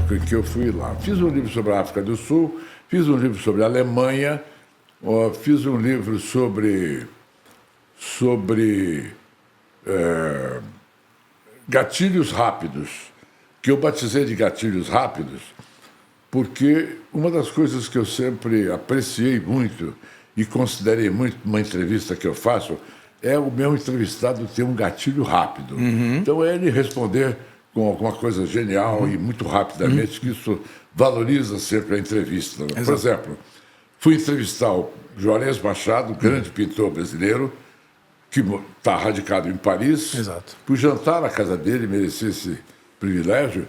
época em que eu fui lá. Fiz um livro sobre a África do Sul, fiz um livro sobre a Alemanha, fiz um livro sobre gatilhos rápidos, que eu batizei de gatilhos rápidos, porque uma das coisas que eu sempre apreciei muito e considerei muito numa entrevista que eu faço é o meu entrevistado ter um gatilho rápido. Então, é ele responder com alguma coisa genial e muito rapidamente, que isso valoriza sempre a entrevista. Né? Por exemplo, fui entrevistar o Juarez Machado, grande pintor brasileiro, que está radicado em Paris. Exato. Fui jantar na casa dele, mereci esse privilégio.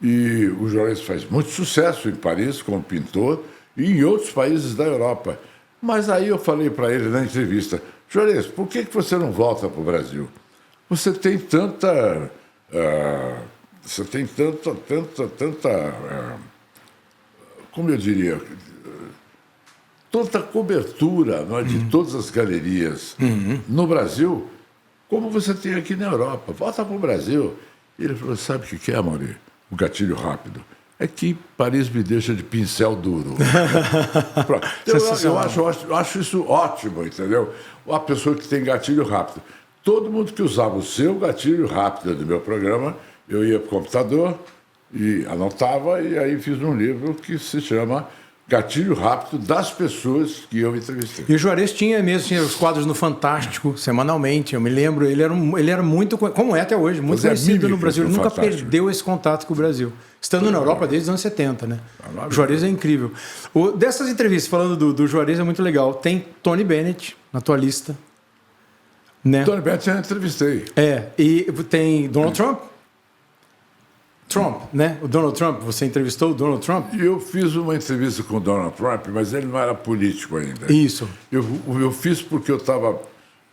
E o Juarez faz muito sucesso em Paris como pintor e em outros países da Europa. Mas aí eu falei para ele na entrevista: Juarez, por que você não volta para o Brasil? Você tem tanta... como eu diria... tanta cobertura, não é, de todas as galerias no Brasil, como você tem aqui na Europa. Volta para o Brasil. E ele falou: sabe o que é, Mauri? O gatilho rápido. É que Paris me deixa de pincel duro. Eu acho isso ótimo, entendeu? A pessoa que tem gatilho rápido. Todo mundo que usava o seu gatilho rápido do meu programa, eu ia para o computador e anotava, e aí fiz um livro que se chama Gatilho Rápido das Pessoas que eu entrevistei. E o Juarez tinha os quadros no Fantástico, semanalmente. Eu me lembro, ele era muito, como é até hoje, muito conhecido no Brasil. Ele nunca perdeu esse contato com o Brasil. Estando na Europa desde os anos 70, né? O Juarez é incrível. Dessas entrevistas, falando do Juarez, é muito legal. Tem Tony Bennett na tua lista. Né? Tony Bennett eu entrevistei. E tem Donald Trump. Né? O Donald Trump, você entrevistou o Donald Trump? Eu fiz uma entrevista com o Donald Trump, mas ele não era político ainda. Isso. Eu fiz porque eu estava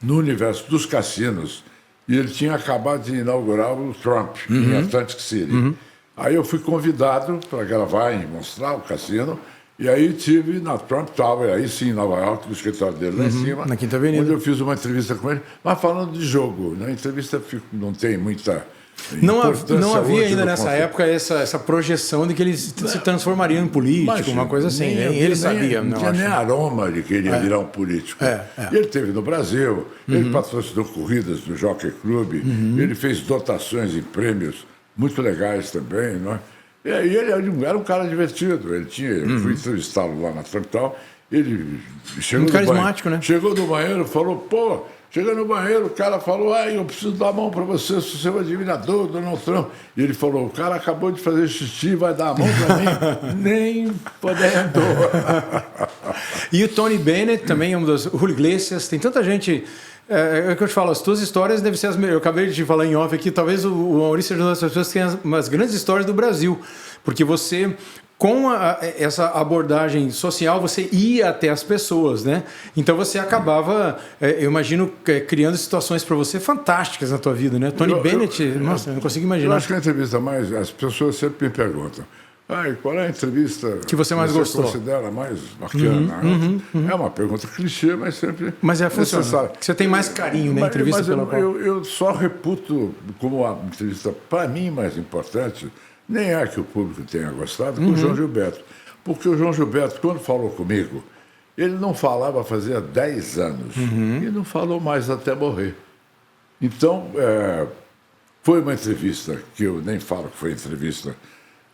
no universo dos cassinos e ele tinha acabado de inaugurar o Trump em Atlantic City. Aí eu fui convidado para gravar e mostrar o cassino, e aí tive na Trump Tower, aí sim, em Nova York, no escritório dele lá em cima, na Quinta Avenida, onde eu fiz uma entrevista com ele, mas falando de jogo. Na entrevista não tem muita... Não havia ainda nessa época essa projeção de que ele se transformaria em político, uma coisa assim. Ele sabia. Não tinha nem aroma de que ele ia virar um político. E ele esteve no Brasil, ele patrocinou corridas do Jockey Club, ele fez dotações em prêmios muito legais também. Não é? E aí ele era um cara divertido. Eu fui entrevistá-lo lá na Trump, ele chegou muito carismático, né? Chegou do banheiro e falou: chega no banheiro, o cara falou: eu preciso dar a mão para você, se você é o admirador do Donald Trump. E ele falou: o cara acabou de fazer xixi, vai dar a mão para mim? Nem podendo. E o Tony Bennett também é um dos... O Julio Iglesias, tem tanta gente... É o que eu te falo, as tuas histórias devem ser as melhores. Eu acabei de falar em off aqui, talvez o Maurício seja uma das pessoas que tem umas grandes histórias do Brasil. Porque você... Com essa abordagem social, você ia até as pessoas, né? Então você acabava, eu imagino, criando situações para você fantásticas na tua vida, né? Tony Bennett, nossa, eu não consigo imaginar. Eu acho que a entrevista as pessoas sempre me perguntam: qual é a entrevista que você mais gostou? Considera mais bacana? É uma pergunta clichê, mas sempre. Mas é funcional. Você tem mais carinho na entrevista pela qual. Eu só reputo como a entrevista, para mim, mais importante. Nem é que o público tenha gostado, com o João Gilberto. Porque o João Gilberto, quando falou comigo, ele não falava fazia 10 anos. E não falou mais até morrer. Então, foi uma entrevista, que eu nem falo que foi entrevista,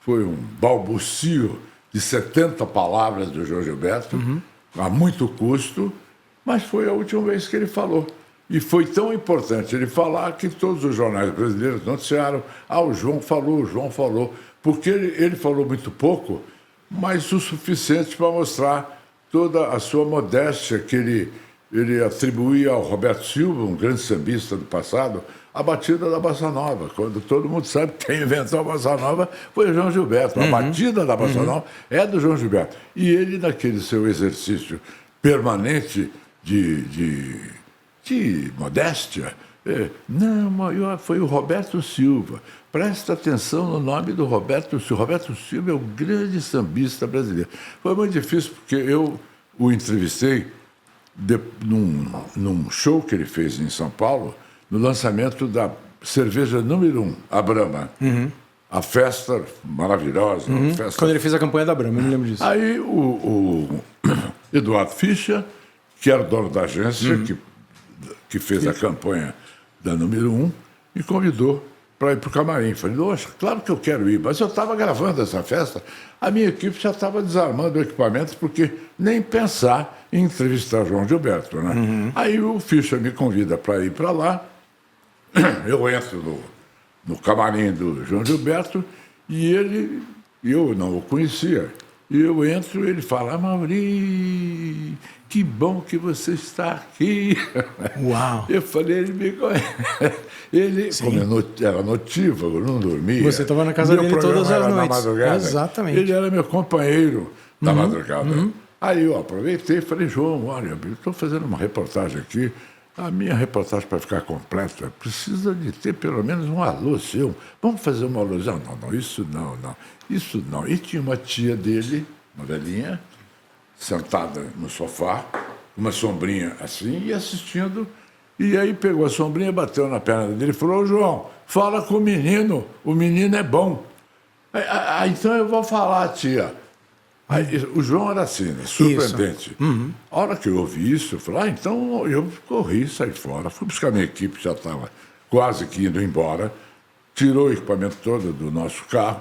foi um balbucio de 70 palavras do João Gilberto, a muito custo, mas foi a última vez que ele falou. E foi tão importante ele falar que todos os jornais brasileiros noticiaram: o João falou. Porque ele falou muito pouco, mas o suficiente para mostrar toda a sua modéstia que ele atribuía ao Roberto Silva, um grande sambista do passado, a batida da Bossa Nova. Quando todo mundo sabe que quem inventou a Bossa Nova foi o João Gilberto. A batida da Bossa Nova é do João Gilberto. E ele, naquele seu exercício permanente de modéstia, foi o Roberto Silva. Presta atenção no nome do Roberto Silva. Roberto Silva é o grande sambista brasileiro. Foi muito difícil, porque eu o entrevistei num show que ele fez em São Paulo, no lançamento da cerveja número 1, a Brahma. a festa maravilhosa. A festa... Quando ele fez a campanha da Brahma, eu me lembro disso. Aí o Eduardo Fischer, que era o dono da agência, que fez a campanha da número 1, me convidou para ir para o camarim. Falei, nossa, claro que eu quero ir, mas eu estava gravando essa festa, a minha equipe já estava desarmando o equipamento, porque nem pensar em entrevistar João Gilberto, né? Aí o Fischer me convida para ir para lá, eu entro no camarim do João Gilberto e eu não o conhecia. E eu entro e ele fala, Mauri, que bom que você está aqui. Uau! Eu falei, ele me conhece. Ele, como era notívago, não dormia. Você estava na casa dele todas as noites. Na madrugada. Exatamente. Ele era meu companheiro da madrugada. Aí eu aproveitei e falei, João, olha, eu estou fazendo uma reportagem aqui. A minha reportagem, para ficar completa, precisa de ter pelo menos um alô seu. Vamos fazer uma alusão? Não, isso não. E tinha uma tia dele, uma velhinha, sentada no sofá, uma sombrinha assim, e assistindo. E aí pegou a sombrinha, bateu na perna dele e falou, João, fala com o menino é bom. Então eu vou falar, tia. Aí, o João era assim, né? Surpreendente. A hora que eu ouvi isso, eu falei, então eu corri, saí fora, fui buscar minha equipe, já estava quase que indo embora, tirou o equipamento todo do nosso carro,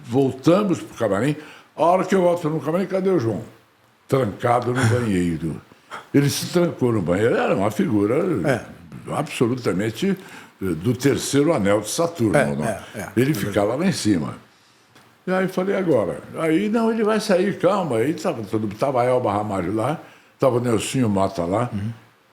voltamos para o camarim. A hora que eu volto no camarim, cadê o João? Trancado no banheiro. Ele se trancou no banheiro, era uma figura absolutamente do terceiro anel de Saturno. Ele ficava lá em cima. E aí falei, agora? Aí, não, ele vai sair, calma. Aí estava a Elba Ramalho lá, estava o Nelsinho Mota lá,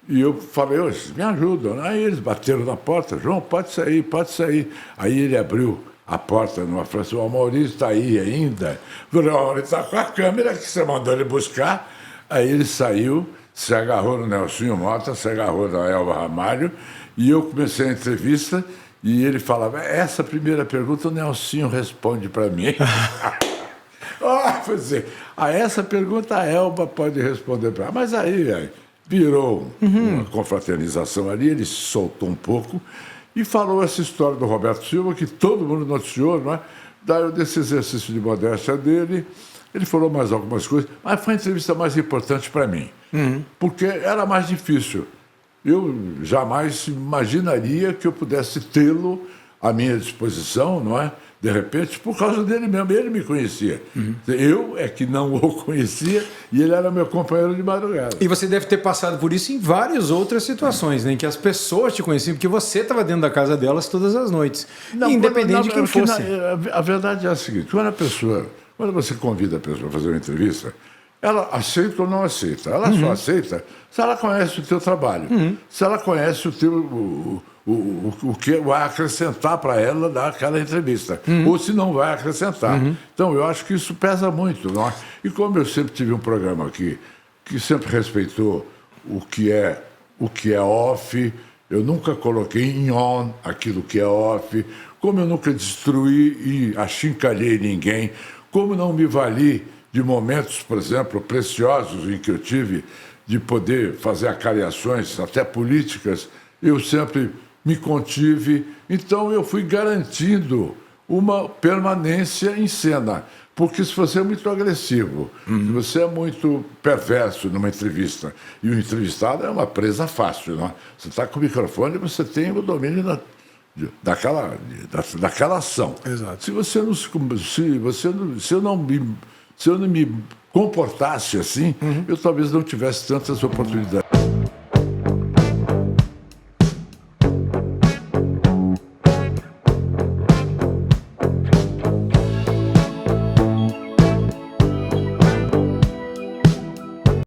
e eu falei, me ajudam. Aí eles bateram na porta, João, pode sair, pode sair. Aí ele abriu a porta numa frase, o Maurício está aí ainda. Falei, ele está com a câmera que você mandou ele buscar. Aí ele saiu, se agarrou no Nelsinho Mota, se agarrou na Elba Ramalho, e eu comecei a entrevista. E ele falava, essa primeira pergunta o Nelsinho responde para mim. Essa pergunta a Elba pode responder para mim. Mas aí virou uma confraternização ali, ele se soltou um pouco e falou essa história do Roberto Silva, que todo mundo noticiou, não é? Daí desse exercício de modéstia dele, ele falou mais algumas coisas, mas foi a entrevista mais importante para mim, porque era mais difícil. Eu jamais imaginaria que eu pudesse tê-lo à minha disposição, não é? De repente, por causa dele mesmo. Ele me conhecia. Eu é que não o conhecia e ele era meu companheiro de madrugada. E você deve ter passado por isso em várias outras situações, né? Em que as pessoas te conheciam, porque você estava dentro da casa delas todas as noites. Não, independente de quem fosse. A verdade é a seguinte, quando você convida a pessoa a fazer uma entrevista, ela aceita ou não aceita. Ela só aceita se ela conhece o teu trabalho, se ela conhece o que vai acrescentar para ela daquela entrevista, ou se não vai acrescentar. Então, eu acho que isso pesa muito. Não é? E como eu sempre tive um programa aqui que sempre respeitou o que é off, eu nunca coloquei em on aquilo que é off, como eu nunca destruí e achincalhei ninguém, como não me vali de momentos, por exemplo, preciosos em que eu tive de poder fazer acariações, até políticas, eu sempre me contive. Então, eu fui garantindo uma permanência em cena. Porque se você é muito agressivo, se você é muito perverso numa entrevista, e o entrevistado é uma presa fácil, não é? Você está com o microfone e você tem o domínio daquela ação. Exato. Se eu não me comportasse assim, eu talvez não tivesse tantas oportunidades.